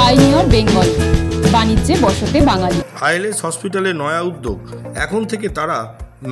Pioneer Bengal, বাণিজ্যে বসতে বাঙালি। ILS হসপিটালের নয়া উদ্যোগ, এখন থেকে তারা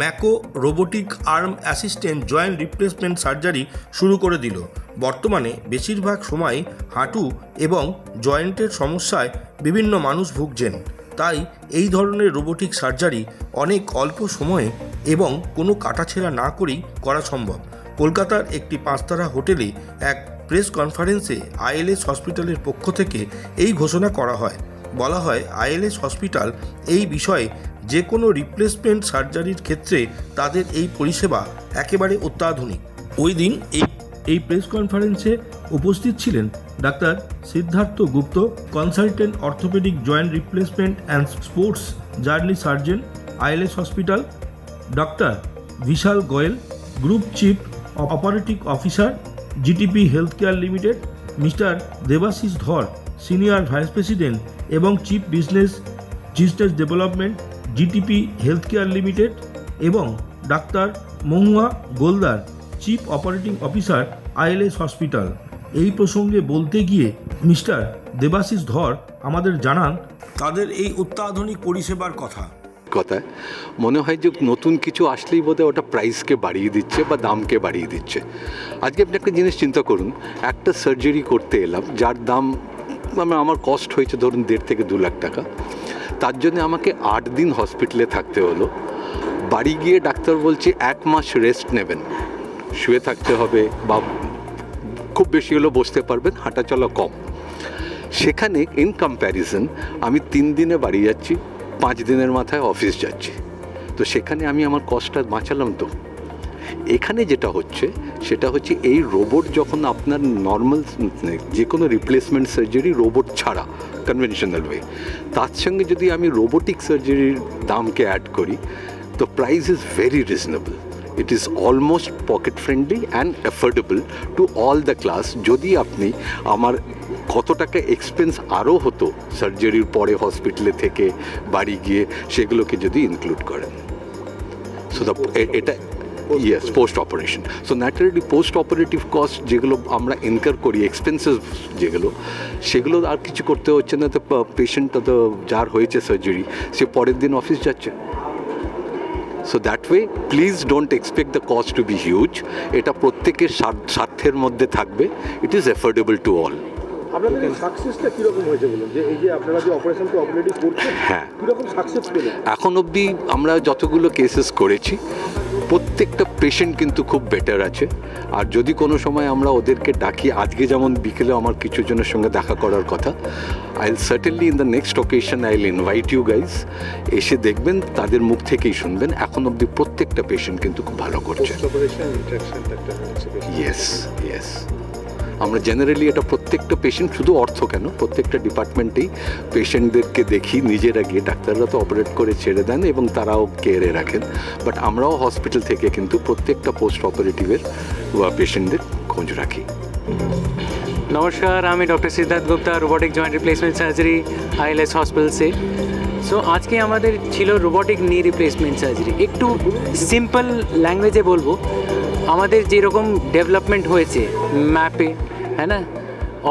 Mako robotic arm assistant joint replacement surgery শুরু করে দিল। বর্তমানে বেশিরভাগ সময় হাঁটু এবং জয়েন্টের সমস্যায় বিভিন্ন মানুষ ভুগছেন, তাই এই ধরনের রোবোটিক সার্জারি অনেক অল্প সময়ে এবং কোনো কাটাছেঁড়া না করেই করা সম্ভব। কলকাতার একটি 5 তারা হোটেলে এক প্রেস কনফারেন্সে আইএলএস হসপিটালের পক্ষ থেকে এই ঘোষণা করা হয়। বলা হয়, আইএলএস হসপিটাল এই বিষয়ে যে কোনো রিপ্লেসমেন্ট সার্জারির ক্ষেত্রে তাদের এই পরিষেবা একেবারে অত্যাধুনিক। ওই দিন এই প্রেস কনফারেন্সে উপস্থিত ছিলেন ডাক্তার Siddhartha Gupta, consultant orthopaedic joint replacement and sports জার্নি surgeon, ILS hospital, doctor Bishal Goel, group chief operative officer, GTP health care limited, mister Debashis Dhar, senior vice president এবং chief business development, GTP health care limited, এবং ডাক্তার Mahua Goldar, chief operating officer, ILS hospital. এই প্রসঙ্গে বলতে গিয়ে mister Debashis ধর আমাদের জানান তাদের এই অত্যাধুনিক পরিষেবার কথা। মনে হয় যে নতুন কিছু আসলেই বোধহয় ওটা প্রাইসকে বাড়িয়ে দিচ্ছে বা দামকে বাড়িয়ে দিচ্ছে। আজকে আপনি একটা জিনিস চিন্তা করুন, একটা সার্জারি করতে এলাম যার দাম আমার কস্ট হয়েছে ধরুন 1.5 থেকে 2 লাখ টাকা, তার জন্য আমাকে 8 দিন হসপিটালে থাকতে হলো। বাড়ি গিয়ে ডাক্তার বলছে 1 মাস রেস্ট নেবেন, শুয়ে থাকতে হবে বা খুব বেশি হলেও বসতে পারবেন, হাঁটা চলা কম। সেখানে ইন কম্প্যারিজন আমি 3 দিনে বাড়ি যাচ্ছি, 5 দিনের মাথায় অফিস যাচ্ছি, তো সেখানে আমি আমার কস্টটা বাঁচালাম। তো এখানে যেটা হচ্ছে সেটা হচ্ছে এই রোবট যখন আপনার নর্মাল যে কোনো রিপ্লেসমেন্ট সার্জারি রোবট ছাড়া কনভেনশনাল ওয়ে, তার সঙ্গে যদি আমি রোবোটিক সার্জারির দামকে অ্যাড করি তো price is very reasonable. It is almost pocket friendly and affordable to all the class. যদি আপনি আমার কত টাকা এক্সপেন্স আরও হতো সার্জারির পরে হসপিটালে থেকে বাড়ি গিয়ে, সেগুলোকে যদি ইনক্লুড করেন। সো এটা yes post operation. So naturally post operative cost যেগুলো আমরা ইনকার করি, এক্সপেন্সেস যেগুলো, সেগুলো আর কিছু করতে হচ্ছে না। তো পেশেন্ট তো যার হয়েছে সার্জারি সে পরের দিন অফিস যাচ্ছে। So that way please don't expect the cost to be huge. এটা প্রত্যেকের স্বার্থের মধ্যে থাকবে। It is affordable to all. আপনাদের সাকসেসটা কীরকম হয়েছে বলুন, যে এই যে আপনারা যে অপারেশনটা অপারেটিভ করছেন, হ্যাঁ, কীরকম সাকসেস পেলেন? এখন অবধি আমরা যতগুলো কেসেস করেছি প্রত্যেকটা পেশেন্ট কিন্তু খুব বেটার আছে। আর যদি কোনো সময় আমরা ওদেরকে ডাকি, আজকে যেমন বিকেলে আমার কিছু জনের সঙ্গে দেখা করার কথা, I will certainly in the next occasion I will invite you guys. এসে দেখবেন, তাদের মুখ থেকেই শুনবেন, এখন অবধি প্রত্যেকটা পেশেন্ট কিন্তু খুব ভালো করছে। ইয়েস ইয়েস, আমরা জেনারেলি এটা প্রত্যেকটা পেশেন্ট, শুধু অর্থ কেন, প্রত্যেকটা ডিপার্টমেন্টেই পেশেন্টদেরকে দেখি, নিজেরা গিয়ে ডাক্তাররা তো অপারেট করে ছেড়ে দেন এবং তারাও কেয়ারে রাখেন, বাট আমরাও হসপিটাল থেকে কিন্তু প্রত্যেকটা পোস্ট অপারেটিভের পেশেন্টদের খোঁজ রাখি। नमस्कार, আমি doctor Siddhartha Gupta, robotic joint replacement surgery, ILS hospital সে। সো আজকে আমাদের ছিল রোবোটিক নি রিপ্লেসমেন্ট সার্জারি। একটু সিম্পল ল্যাঙ্গুয়েজে বলবো, আমাদের যেরকম ডেভেলপমেন্ট হয়েছে ম্যাপে, হ্যাঁ না,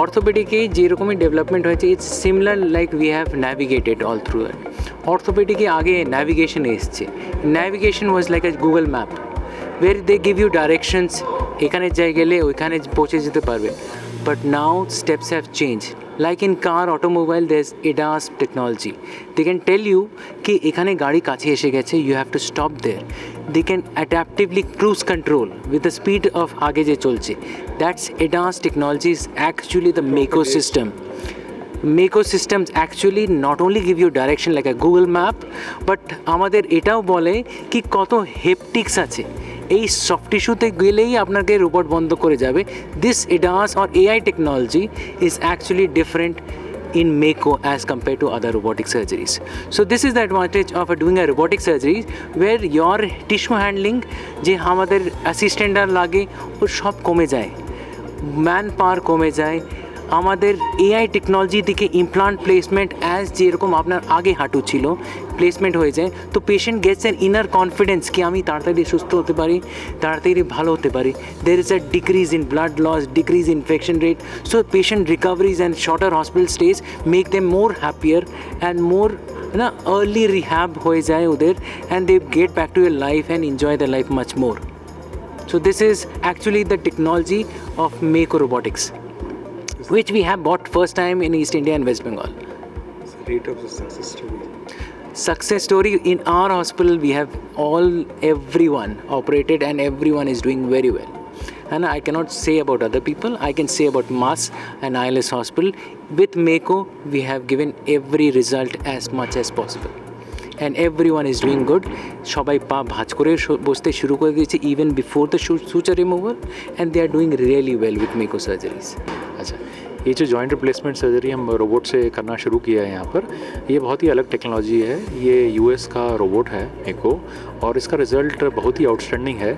অর্থোপেডিকে যেরকমই ডেভেলপমেন্ট হয়েছে, it's similar like we have navigated all through it. অর্থোপেডিকে আগে ন্যাভিগেশন এসছে। Navigation was like a Google map, where they give you directions, এখানে যাই গেলে ওইখানে পৌঁছে যেতে পারবে। But now steps have changed. Like in car, automobile, there's ADAS technology. They can tell you कि এখানে গাড়ি কাছে এসে গেছে, you have to stop there. They can adaptively cruise control with the speed of আগে যে চলছে. That's ADAS technology is actually the Mako system. Mako systems actually not only give you direction like a Google map, but আমাদের এটাও বলে কি কত হেপটিক্স আছে। এই সফট টিস্যুতে গেলেই আপনাকে রোবট বন্ধ করে যাবে। This ADAS or AI technology is actually different in Mako as compared to other robotic surgeries. So this is the advantage of doing a robotic surgery where your tissue handling যে আমাদের অ্যাসিস্ট্যান্টরা লাগে ও সব কমে যায়, man power কমে যায়, আমাদের AI technology থেকে ইমপ্লান্ট প্লেসমেন্ট অ্যাজ যেরকম আপনার আগে হাঁটু ছিল প্লেসমেন্ট হয়ে যায়, তো patient gets an inner confidence কি আমি তাড়াতাড়ি সুস্থ হতে পারি, তাড়াতাড়ি ভালো হতে পারি। There is a decrease in blood loss, decrease infection rate, so patient recoveries and shorter hospital stays make them more happier and more না अर्ली रिहैब हो जाए उधर, and they get back to your life and enjoy their life much more. So this is actually the technology of Mako Robotics, which we have bought first time in East India and West Bengal. Rate of success story. Success story in our hospital, we have everyone operated and everyone is doing very well. And I cannot say about other people, I can say about MAS and ILS Hospital. With Mako, we have given every result as much as possible. And everyone is doing good. সবাই পা ভাঁজ করে বসতে শুরু করে দিয়েছে even before the suture removal, and they are doing really well with Mako surgeries. अच्छा, ये जो जॉइंट रिप्लेसमेंट सर्जरी हम रोबोट से करना शुरू किया है यहाँ पर, ये बहुत ही अलग टेक्नोलॉजी है। ये यूएस का रोबोट है मेको, और इसका रिज़ल्ट बहुत ही आउटस्टैंडिंग है।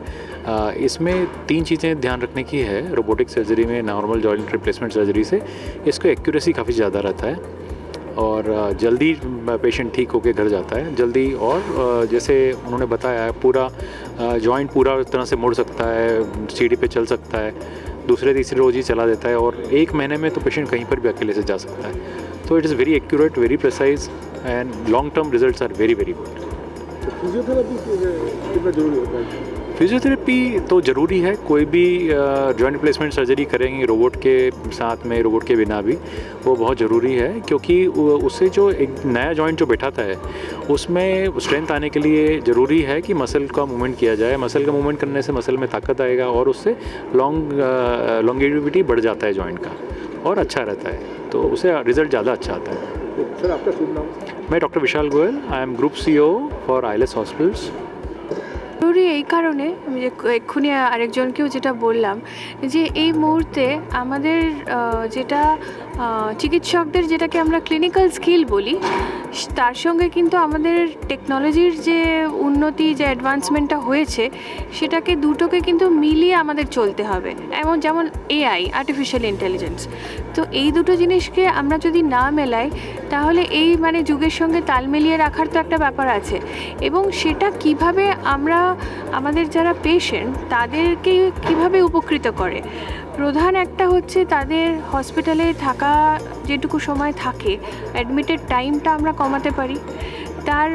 इसमें 3 चीज़ें ध्यान रखने की है रोबोटिक सर्जरी में नॉर्मल जॉइंट रिप्लेसमेंट सर्जरी से। इसको एक्यूरेसी काफ़ी ज़्यादा रहता है और जल्दी पेशेंट ठीक होकर घर जाता है जल्दी, और जैसे उन्होंने बताया पूरा जॉइंट पूरा तरह से मुड़ सकता है, सीढ़ी पे चल सकता है, दूसरे तीसरे रोज ही चला देता है, और 1 महीने में तो पेशेंट कहीं पर भी अकेले से जा सकता है। तो it is very accurate, very precise, and long term results are very very good. Physiotherapy कितना जरूरी होता है? फिजियोथेरेपी तो ज़रूरी है, कोई भी जॉइंट रिप्लेसमेंट सर्जरी करेंगे रोबोट के साथ में, रोबोट के बिना भी, वो बहुत ज़रूरी है, क्योंकि उससे जो एक नया जॉइंट जो बैठाता है उसमें स्ट्रेंथ आने के लिए ज़रूरी है कि मसल का मूवमेंट किया जाए। मसल का मूवमेंट करने से मसल में ताकत आएगा और उससे लॉन्गेविटी बढ़ जाता है जॉइंट का और अच्छा रहता है, तो उससे रिज़ल्ट ज़्यादा अच्छा आता है। सर आपका शुभ नाम? मैं doctor Vishal Goyal, I am group CEO for ILS hospitals. জরুরি এই কারণে আমি যে এক্ষুনি আরেকজনকেও যেটা বললাম যে এই মুহূর্তে আমাদের যেটা চিকিৎসকদের যেটাকে আমরা ক্লিনিক্যাল স্কিল বলি, তার সঙ্গে কিন্তু আমাদের টেকনোলজির যে উন্নতি, যে অ্যাডভান্সমেন্টটা হয়েছে, সেটাকে দুটোকে কিন্তু মিলিয়ে আমাদের চলতে হবে। এমন যেমন AI, আর্টিফিশিয়াল ইন্টেলিজেন্স, তো এই দুটো জিনিসকে আমরা যদি না মেলাই তাহলে এই মানে যুগের সঙ্গে তাল মিলিয়ে রাখার তো একটা ব্যাপার আছে, এবং সেটা কিভাবে আমরা আমাদের যারা পেশেন্ট তাদেরকে কিভাবে উপকৃত করে। প্রধান একটা হচ্ছে তাদের হসপিটালে থাকা যেটুকু সময় থাকে, অ্যাডমিটেড টাইমটা আমরা কমাতে পারি, তার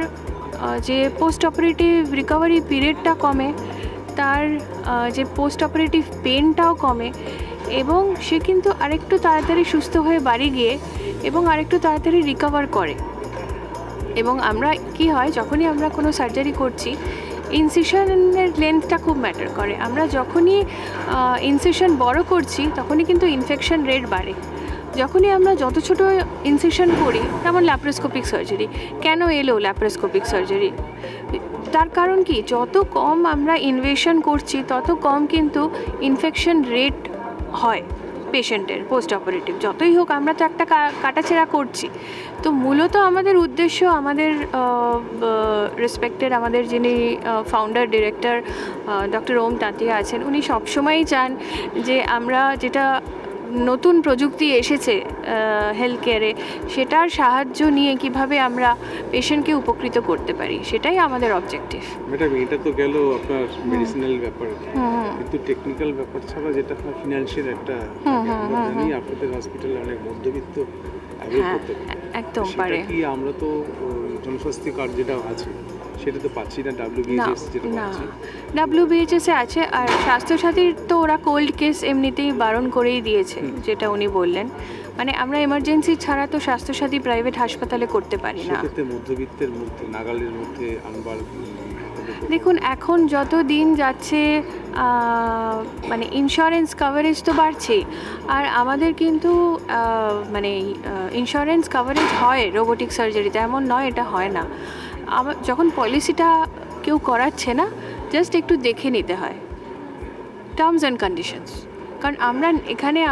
যে পোস্ট অপারেটিভ রিকভারি পিরিয়ডটা কমে, তার যে পোস্ট অপারেটিভ পেনটাও কমে, এবং সে কিন্তু আরেকটু তাড়াতাড়ি সুস্থ হয়ে বাড়ি গিয়ে এবং আরেকটু তাড়াতাড়ি রিকভার করে। এবং আমরা কি হয়, যখনই আমরা কোনো সার্জারি করছি, ইনসিশনের লেন্থটা খুব ম্যাটার করে। আমরা যখনই ইনসিশন বড় করছি তখনই কিন্তু ইনফেকশন রেট বাড়ে। যখনই আমরা যত ছোটো ইনসিশন করি, যেমন ল্যাপ্রোস্কোপিক সার্জারি, কেন এলো ল্যাপ্রোস্কোপিক সার্জারি? তার কারণ কি, যত কম আমরা ইনভেশন করছি তত কম কিন্তু ইনফেকশন রেট হয় পেশেন্টের পোস্ট অপারেটিভ। যতই হোক আমরা তো একটা কাটাছেঁড়া করছি। তো মূলত আমাদের উদ্দেশ্য, আমাদের রেসপেক্টেড আমাদের যিনি ফাউন্ডার ডিরেক্টর ডক্টর ওম তাঁতিয়া আছেন, উনি সবসময়ই চান যে আমরা যেটা নতুন প্রযুক্তি এসেছে হেলথ কেয়ারে, সেটার সাহায্য নিয়ে কিভাবে আমরা পেশেন্টকে উপকৃত করতে পারি, সেটাই আমাদের অবজেক্টিভ। ম্যাডাম, এটা তো গেল আপনার মেডিসিনাল ব্যাপার, কিন্তু টেকনিক্যাল ব্যাপার ছাড়া যেটা আপনার ফিনান্সিয়াল একটা, আমরা জানি আপনাদের হসপিটালে অনেক মধ্যবিত্ত একদম পারে। কি আমরা তো জনস্বাস্থ্য কার্ড যেটা আছে সেটা তো পাচ্ছি না, WBHS যেটা পাচ্ছি। WBHS-এ আছে, আর স্বাস্থ্যসাথীর তো ওরা কোল্ড কেস এমনিতেই বারণ করেই দিয়েছে, যেটা উনি বললেন। মানে আমরা এমার্জেন্সি ছাড়া তো স্বাস্থ্যসাথী প্রাইভেট হাসপাতালে করতে পারি না। মধ্যবিত্তের মধ্যে, নাগালের মধ্যে আনবার। দেখুন, এখন যত দিন যাচ্ছে মানে ইন্স্যুরেন্স কভারেজ তো বাড়ছেই, আর আমাদের কিন্তু মানে ইন্স্যুরেন্স কভারেজ হয় রোবোটিক সার্জারিতে, এমন নয় এটা হয় না। যখন পলিসিটা কেউ করাচ্ছে না, জাস্ট একটু দেখে নিতে হয় টার্মস অ্যান্ড কন্ডিশনস। কারণ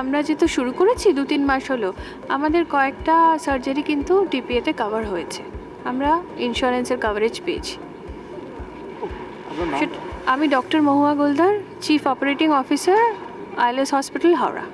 আমরা যেহেতু শুরু করেছি 2-3 মাস হলো, আমাদের কয়েকটা সার্জারি কিন্তু TPA-তে কভার হয়েছে, আমরা ইন্স্যুরেন্সের কভারেজ পেয়েছি। আমি doctor Mahua Goldar, chief operating officer, ILS hospital, Howrah.